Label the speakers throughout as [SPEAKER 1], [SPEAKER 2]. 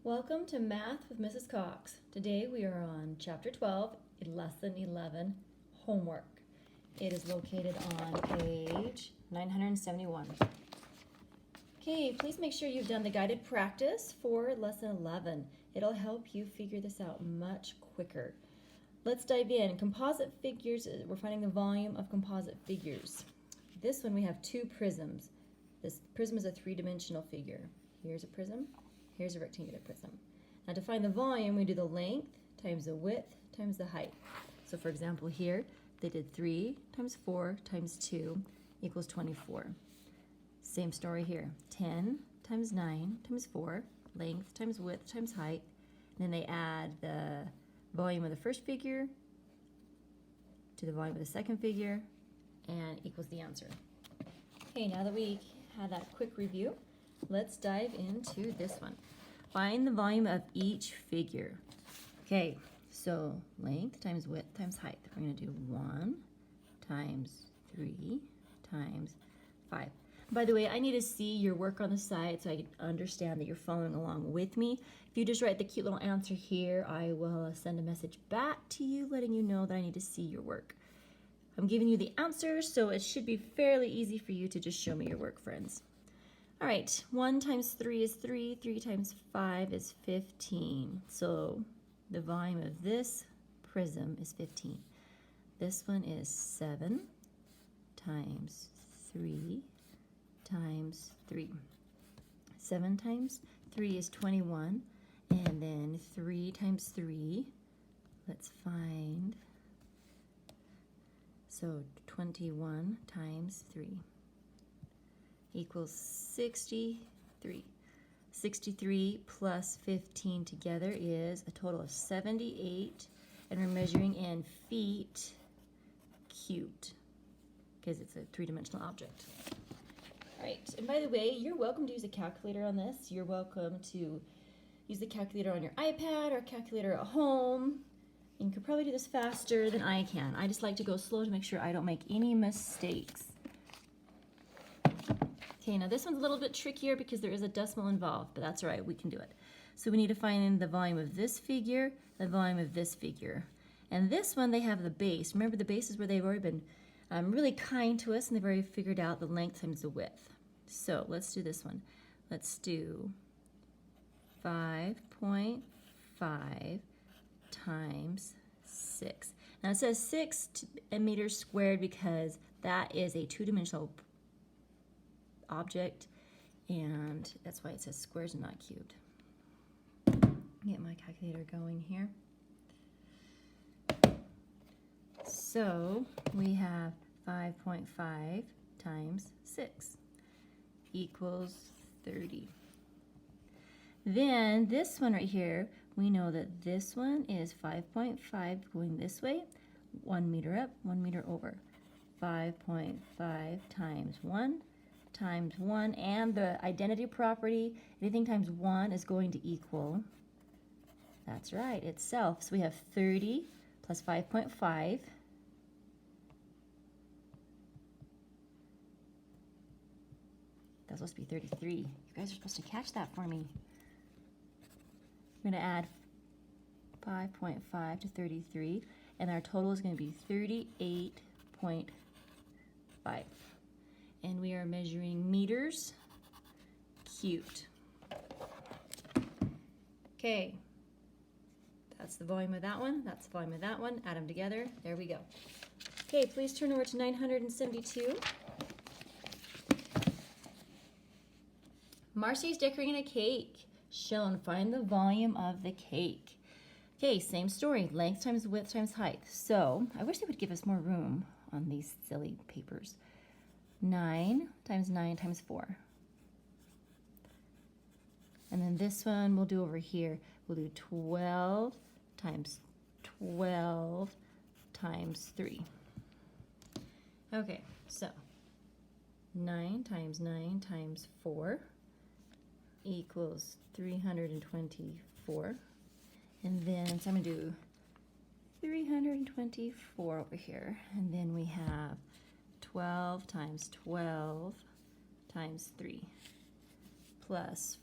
[SPEAKER 1] Welcome to Math with Mrs. Cox. Today we are on Chapter 12, Lesson 11, Homework. It is located on page 971. Okay, please make sure you've done the guided practice for Lesson 11. It'll help you figure this out much quicker. Let's dive in. Composite figures, we're finding the volume of composite figures. This one we have two prisms. This prism is a three-dimensional figure. Here's a prism. Here's a rectangular prism. Now to find the volume, we do the length times the width times the height. So for example here, they did 3 times 4 times 2 equals 24. Same story here. 10 times 9 times 4, length times width times height. And then they add the volume of the first figure to the volume of the second figure and equals the answer. Okay, now that we had that quick review, let's dive into this one. Find the volume of each figure. Okay, so length times width times height. We're going to do 1 times 3 times 5. By the way, I need to see your work on the side so I can understand that you're following along with me. If you just write the cute little answer here, I will send a message back to you letting you know that I need to see your work. I'm giving you the answers, so it should be fairly easy for you to just show me your work, friends. All right, 1 times 3 is 3, 3 times 5 is 15. So the volume of this prism is 15. This one is 7 times 3 times 3. 7 times 3 is 21, and then 3 times 3, let's find, so 21 times 3. Equals 63. 63 plus 15 together is a total of 78, and we're measuring in feet cubed because it's a three-dimensional object. All right, and by the way, you're welcome to use a calculator on this. You're welcome to use the calculator on your iPad or calculator at home. You could probably do this faster than I can. I just like to go slow to make sure I don't make any mistakes. Okay, now this one's a little bit trickier because there is a decimal involved, but that's all right, we can do it. So we need to find the volume of this figure, the volume of this figure. And this one, they have the base. Remember, the base is where they've already been really kind to us, and they've already figured out the length times the width. So let's do this one. Let's do 5.5 times 6. Now it says 6 meters squared because that is a two-dimensional object, and that's why it says squares and not cubed. Get my calculator going here. So we have 5.5 times 6 equals 30. Then this one right here, we know that this one is 5.5 going this way, 1 meter up, 1 meter over. 5.5 times 1 times 1, and the identity property, anything times 1 is going to equal, that's right, itself. So we have 30 plus 5.5. That's supposed to be 33. You guys are supposed to catch that for me. I'm going to add 5.5 to 33, and our total is going to be 38.5. And we are measuring meters cubed. Okay, that's the volume of that one, that's the volume of that one, add them together, there we go. Okay, please turn over to 972. Marcy's decorating a cake. Shown, find the volume of the cake. Okay, same story, length times width times height. So, I wish they would give us more room on these silly papers. 9 times 9 times 4. And then this one we'll do over here. We'll do 12 times 12 times 3. Okay, so 9 times 9 times 4 equals 324. And then, so I'm going to do 324 over here. And then we have 12 times 12 times 3 plus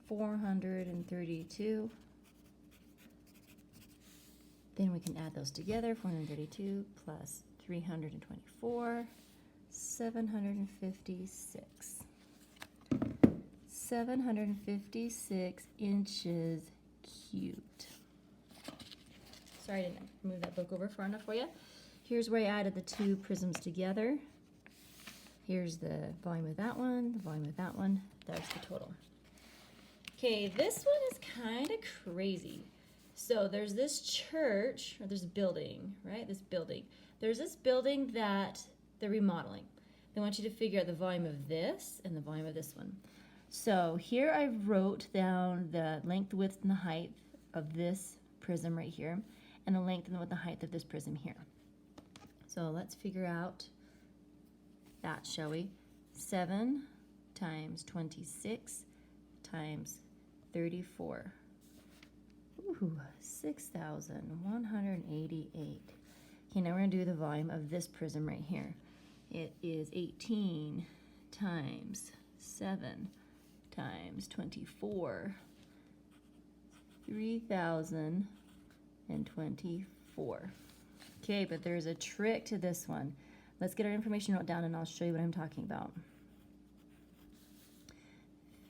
[SPEAKER 1] 432. Then we can add those together, 432 plus 324, 756. 756 inches cubed. Sorry, I didn't move that book over far enough for you. Here's where I added the two prisms together. Here's the volume of that one, the volume of that one. That's the total. Okay, this one is kind of crazy. So there's this church, or there's a building, right? This building. There's this building that they're remodeling. They want you to figure out the volume of this and the volume of this one. So here I wrote down the length, width, and the height of this prism right here, and the length and the height of this prism here. So let's figure out that, shall we? 7 times 26 times 34. Ooh, 6,188. Okay, now we're going to do the volume of this prism right here. It is 18 times 7 times 24. 3,024. Okay, but there's a trick to this one. Let's get our information wrote down and I'll show you what I'm talking about.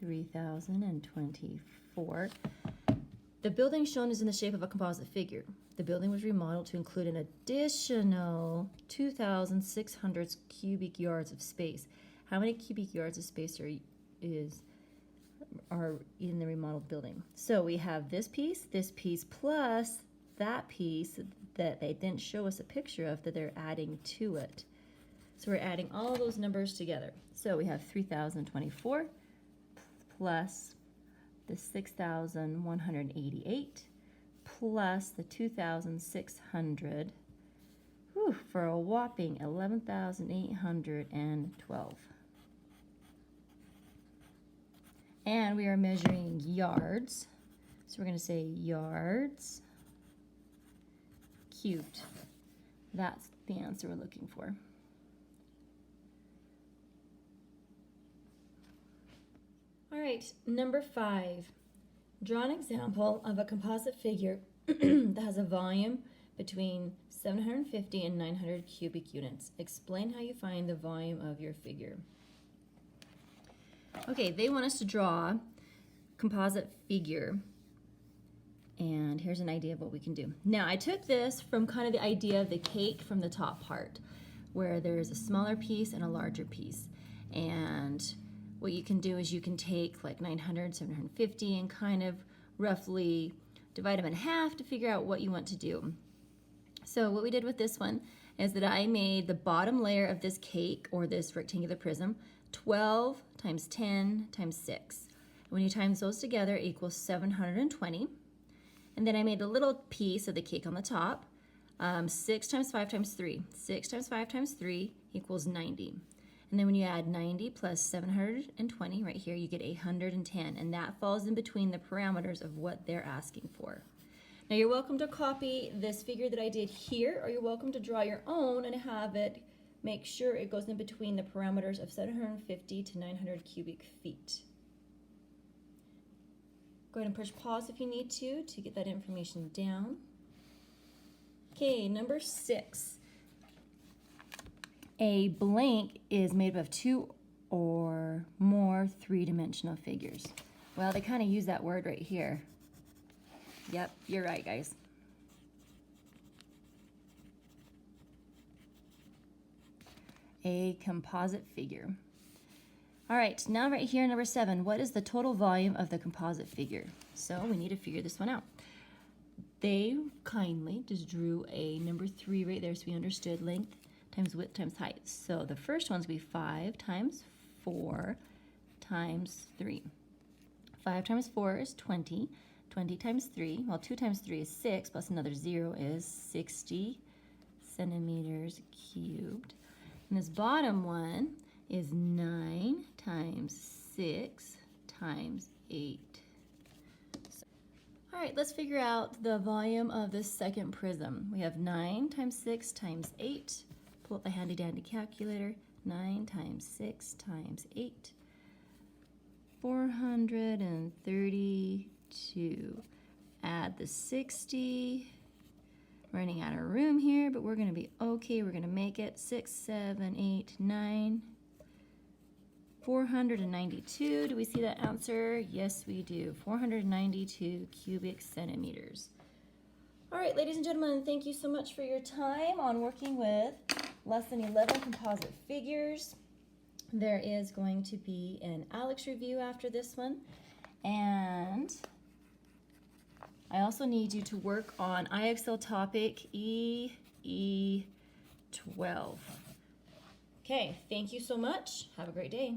[SPEAKER 1] 3,024. The building shown is in the shape of a composite figure. The building was remodeled to include an additional 2,600 cubic yards of space. How many cubic yards of space are in the remodeled building? So we have this piece plus that piece that they didn't show us a picture of that they're adding to it. So we're adding all those numbers together. So we have 3,024 plus the 6,188 plus the 2,600, for a whopping 11,812. And we are measuring yards. So we're going to say yards cubed. That's the answer we're looking for. All right, number 5. Draw an example of a composite figure that has a volume between 750 and 900 cubic units. Explain how you find the volume of your figure. Okay, they want us to draw a composite figure. And here's an idea of what we can do. Now, I took this from kind of the idea of the cake from the top part, where there's a smaller piece and a larger piece. And what you can do is you can take like 900, 750 and kind of roughly divide them in half to figure out what you want to do. So what we did with this one is that I made the bottom layer of this cake, or this rectangular prism, 12 times 10 times 6. When you times those together, it equals 720. And then I made a little piece of the cake on the top, 6 times 5 times 3. 6 times 5 times 3 equals 90. And then when you add 90 plus 720 right here, you get 810. And that falls in between the parameters of what they're asking for. Now you're welcome to copy this figure that I did here, or you're welcome to draw your own and have it, make sure it goes in between the parameters of 750 to 900 cubic feet. Go ahead and push pause if you need to get that information down. Okay, number 6. A blank is made up of 2 or more 3-dimensional figures. Well, they kind of use that word right here. Yep, you're right, guys. A composite figure. All right, now right here, number 7, what is the total volume of the composite figure? So we need to figure this one out. They kindly just drew a number 3 right there, so we understood length times width times height. So the first one's going to be 5 times 4 times 3. 5 times 4 is 20. 20 times 3, well, 2 times 3 is 6, plus another 0 is 60 centimeters cubed. And this bottom one is 9 times 6 times 8. All right, let's figure out the volume of this second prism. We have 9 times 6 times 8. Pull up the handy dandy calculator. 9 times 6 times 8. 432. Add the 60. Running out of room here, but we're going to be okay. We're going to make it 6, 7, 8, 9. 492. Do we see that answer? Yes, we do. 492 cubic centimeters. All right, ladies and gentlemen, thank you so much for your time on working with Lesson 11, Composite Figures. There is going to be an Alex review after this one, and I also need you to work on IXL topic EE12. Okay, thank you so much. Have a great day.